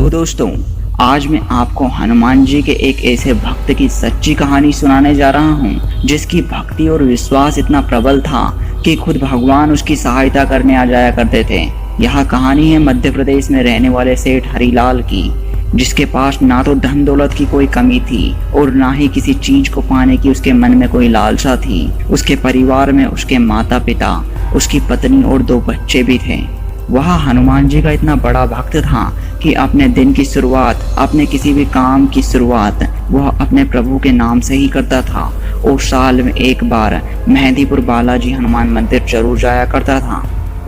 तो दोस्तों, आज मैं आपको हनुमान जी के एक ऐसे भक्त की सच्ची कहानी सुनाने जा रहा हूँ जिसकी भक्ति और विश्वास इतना प्रबल था कि खुद भगवान उसकी सहायता करने आ जाया करते थे। यह कहानी है मध्य प्रदेश में रहने वाले सेठ हरिलाल की, जिसके पास ना तो धन दौलत की कोई कमी थी और ना ही किसी चीज को पाने की उसके मन में कोई लालसा थी। उसके परिवार में उसके माता पिता, उसकी पत्नी और 2 बच्चे भी थे। वह हनुमान जी का इतना बड़ा भक्त था कि अपने दिन की शुरुआत, अपने किसी भी काम की शुरुआत वह अपने प्रभु के नाम से ही करता था और साल में एक बार मेहंदीपुर बालाजी हनुमान मंदिर जरूर जाया करता था।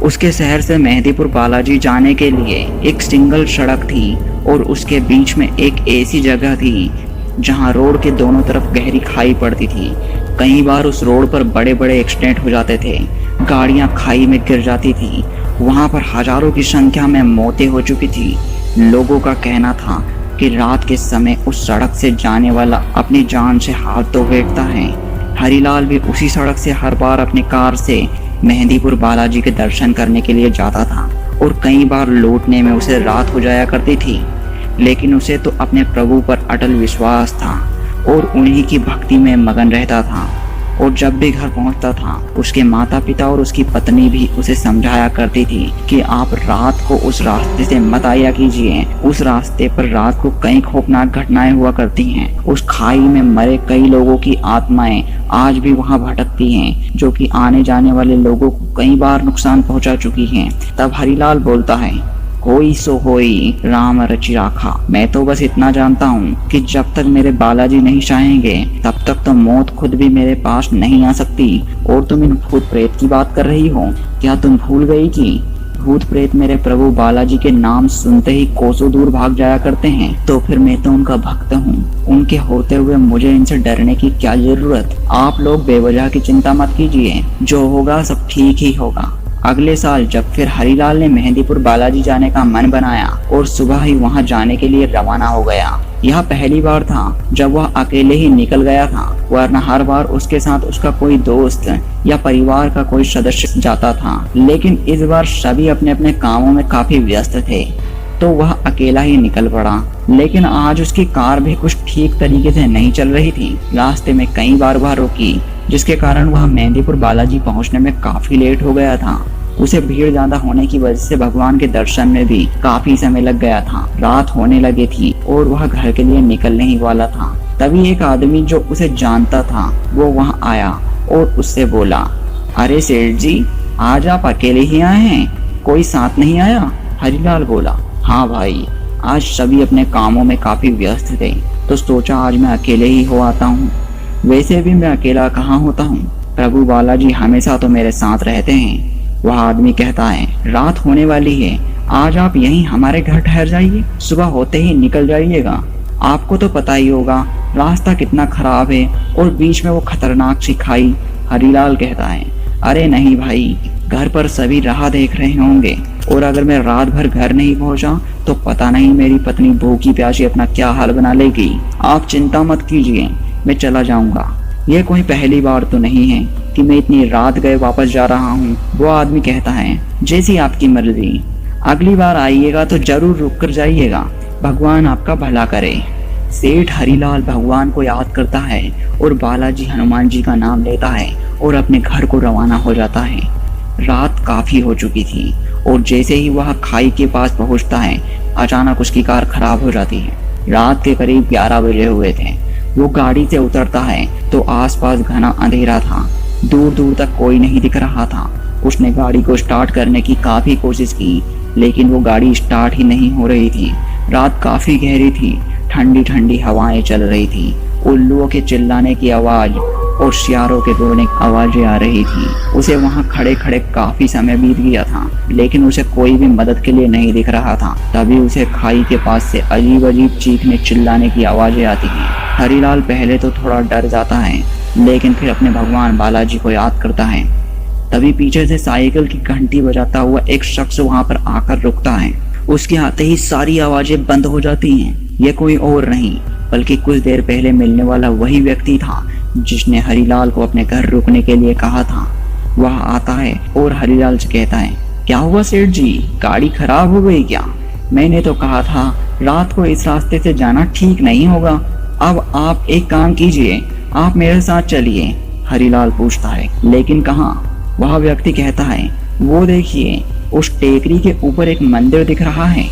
उसके शहर से मेहंदीपुर बालाजी जाने के लिए एक सिंगल सड़क थी और उसके बीच में एक ऐसी जगह थी जहां रोड के दोनों तरफ गहरी खाई पड़ती थी। कई बार उस रोड पर बड़े बड़े एक्सीडेंट हो जाते थे, गाड़ियां खाई में गिर जाती थी। वहां पर हजारों की संख्या में मौतें हो चुकी थी। लोगों का कहना था कि रात के समय उस सड़क से जाने वाला अपनी जान से हाथ धो बैठता है। हरिलाल भी उसी सड़क से हर बार अपनी कार से मेहंदीपुर बालाजी के दर्शन करने के लिए जाता था और कई बार लौटने में उसे रात हो जाया करती थी, लेकिन उसे तो अपने प्रभु पर अटल विश्वास था और उन्हीं की भक्ति में मगन रहता था। और जब भी घर पहुंचता था, उसके माता पिता और उसकी पत्नी भी उसे समझाया करती थी कि आप रात को उस रास्ते से मत आया कीजिए। उस रास्ते पर रात को कई खौफनाक घटनाएं हुआ करती हैं। उस खाई में मरे कई लोगों की आत्माएं आज भी वहां भटकती हैं, जो कि आने जाने वाले लोगों को कई बार नुकसान पहुंचा चुकी हैं। तब हरिलाल बोलता है, कोई सो होई राम रचि राखा। मैं तो बस इतना जानता हूँ कि जब तक मेरे बालाजी नहीं चाहेंगे तब तक तो मौत खुद भी मेरे पास नहीं आ सकती। और तुम इन भूत प्रेत की बात कर रही हो, क्या तुम भूल गई कि भूत प्रेत मेरे प्रभु बालाजी के नाम सुनते ही कोसों दूर भाग जाया करते हैं? तो फिर मैं तो उनका भक्त हूँ। उनके होते हुए मुझे इनसे डरने की क्या जरूरत। आप लोग बेवजह की चिंता मत कीजिए, जो होगा सब ठीक ही होगा। अगले साल जब फिर हरिलाल ने मेहंदीपुर बालाजी जाने का मन बनाया और सुबह ही वहां जाने के लिए रवाना हो गया। यह पहली बार था जब वह अकेले ही निकल गया था, वरना हर बार उसके साथ उसका कोई दोस्त या परिवार का कोई सदस्य जाता था। लेकिन इस बार सभी अपने अपने कामों में काफी व्यस्त थे, तो वह अकेला ही निकल पड़ा। लेकिन आज उसकी कार भी कुछ ठीक तरीके से नहीं चल रही थी। रास्ते में कई बार वह रुकी, जिसके कारण वह मेहंदीपुर बालाजी पहुंचने में काफी लेट हो गया था। उसे भीड़ ज्यादा होने की वजह से भगवान के दर्शन में भी काफी समय लग गया था। रात होने लगी थी और वह घर के लिए निकलने ही वाला था। तभी एक आदमी जो उसे जानता था वो वहां आया और उससे बोला, अरे सेठ जी, आज आप अकेले ही आए हैं, कोई साथ नहीं आया? हरिलाल बोला, हाँ भाई, आज सभी अपने कामों में काफी व्यस्त थे, तो सोचा आज मैं अकेले ही हो आता हूँ। वैसे भी मैं अकेला कहाँ होता हूँ, प्रभु बालाजी हमेशा तो मेरे साथ रहते हैं। वह आदमी कहता है, रात होने वाली है, आज आप यहीं हमारे घर ठहर जाइए, सुबह होते ही निकल जाइएगा। आपको तो पता ही होगा रास्ता कितना खराब है और बीच में वो खतरनाक सी खाई। हरिलाल कहता है, अरे नहीं भाई, घर पर सभी राह देख रहे होंगे और अगर मैं रात भर घर नहीं पहुंचा तो पता नहीं मेरी पत्नी भूखी प्यासी अपना क्या हाल बना लेगी। आप चिंता मत कीजिए, मैं चला जाऊंगा। ये कोई पहली बार तो नहीं है कि मैं इतनी रात गए वापस जा रहा हूँ। वो आदमी कहता है, जैसी आपकी मर्जी, अगली बार आइएगा तो जरूर रुक कर जाइएगा, भगवान आपका भला करे। सेठ हरिलाल भगवान को याद करता है और बालाजी हनुमान जी का नाम लेता है और अपने घर को रवाना हो जाता है। रात काफी हो चुकी थी और जैसे ही वह खाई के पास पहुंचता है, अचानक उसकी कार खराब हो जाती है। रात के करीब 11 बजे हुए थे। वो गाड़ी से उतरता है तो आसपास घना अंधेरा था, दूर दूर तक कोई नहीं दिख रहा था। उसने गाड़ी को स्टार्ट करने की काफी कोशिश की, लेकिन वो गाड़ी स्टार्ट ही नहीं हो रही थी। रात काफी गहरी थी, ठंडी ठंडी हवाएं चल रही थी, उल्लुओं के चिल्लाने की आवाज और सियारों के रोने की आवाजें आ रही थी। उसे वहां खड़े खड़े काफी समय बीत गया था, लेकिन उसे कोई भी मदद के लिए नहीं दिख रहा था। तभी उसे खाई के पास से अजीब अजीब चीखने चिल्लाने की आवाजें आती हैं। हरिलाल पहले तो थोड़ा डर जाता है, लेकिन फिर अपने भगवान बालाजी को याद करता है। तभी पीछे से साइकिल की घंटी बजाता हुआ एक शख्स वहां पर आकर रुकता है। उसके आते ही सारी आवाजें बंद हो जाती हैं। ये कोई और नहीं बल्कि कुछ देर पहले मिलने वाला वही व्यक्ति था जिसने हरिलाल को अपने घर रुकने के लिए कहा था। वह आता है और हरिलाल से कहता है, क्या हुआ सेठ जी, गाड़ी खराब हो गई क्या? मैंने तो कहा था रात को इस रास्ते से जाना ठीक नहीं होगा। अब आप एक काम कीजिए, आप मेरे साथ चलिए। हरिलाल पूछता है, लेकिन कहाँ? वह व्यक्ति कहता है, वो देखिए उस टेकरी के ऊपर एक मंदिर दिख रहा है।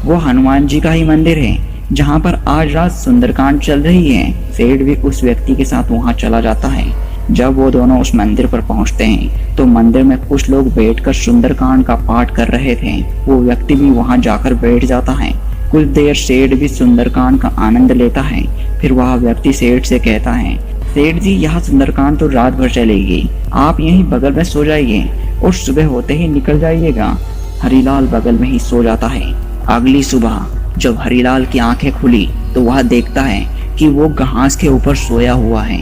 वो हनुमान जी का ही मंदिर है जहाँ पर आज रात सुंदरकांड चल रही है। सेठ भी उस व्यक्ति के साथ वहाँ चला जाता है। जब वो दोनों उस मंदिर पर पहुँचते हैं तो मंदिर में कुछ लोग बैठकर सुंदरकांड का पाठ कर रहे थे। वो व्यक्ति भी वहाँ जाकर बैठ जाता है। कुछ देर सेठ भी सुंदरकांड का आनंद लेता है। फिर वह व्यक्ति सेठ से कहता है, सेठ जी यह सुंदरकांड तो रात भर चलेगी, आप यहीं बगल में सो जाइए और सुबह होते ही निकल जाइएगा। हरिलाल बगल में ही सो जाता है। अगली सुबह जब हरिलाल की आंखें खुली तो वह देखता है कि वो घास के ऊपर सोया हुआ है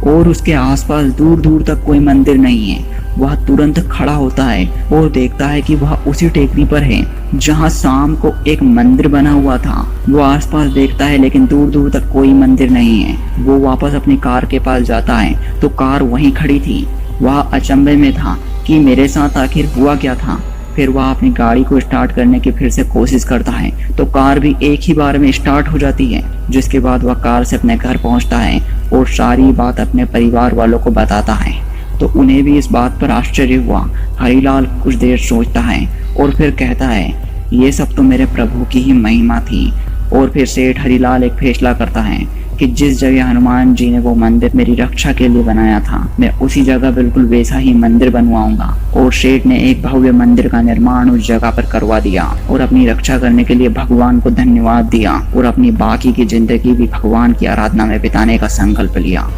और उसके आसपास दूर दूर तक कोई मंदिर नहीं है। वह तुरंत खड़ा होता है और देखता है कि वह उसी टेकरी पर है जहां शाम को एक मंदिर बना हुआ था। वो आसपास देखता है लेकिन दूर दूर तक कोई मंदिर नहीं है। वो वापस अपनी कार के पास जाता है तो कार वहीं खड़ी थी। वह अचंभे में था कि मेरे साथ आखिर हुआ क्या था। फिर वह अपनी गाड़ी को स्टार्ट करने की फिर से कोशिश करता है तो कार भी एक ही बार में स्टार्ट हो जाती है। जिसके बाद वह कार से अपने घर पहुंचता है और सारी बात अपने परिवार वालों को बताता है तो उन्हें भी इस बात पर आश्चर्य हुआ। हरिलाल कुछ देर सोचता है और फिर कहता है, ये सब तो मेरे प्रभु की ही महिमा थी। और फिर सेठ हरिलाल एक फैसला करता है कि जिस जगह हनुमान जी ने वो मंदिर मेरी रक्षा के लिए बनाया था मैं उसी जगह बिल्कुल वैसा ही मंदिर बनवाऊंगा। और सेठ ने एक भव्य मंदिर का निर्माण उस जगह पर करवा दिया और अपनी रक्षा करने के लिए भगवान को धन्यवाद दिया और अपनी बाकी की जिंदगी भी भगवान की आराधना में बिताने का संकल्प लिया।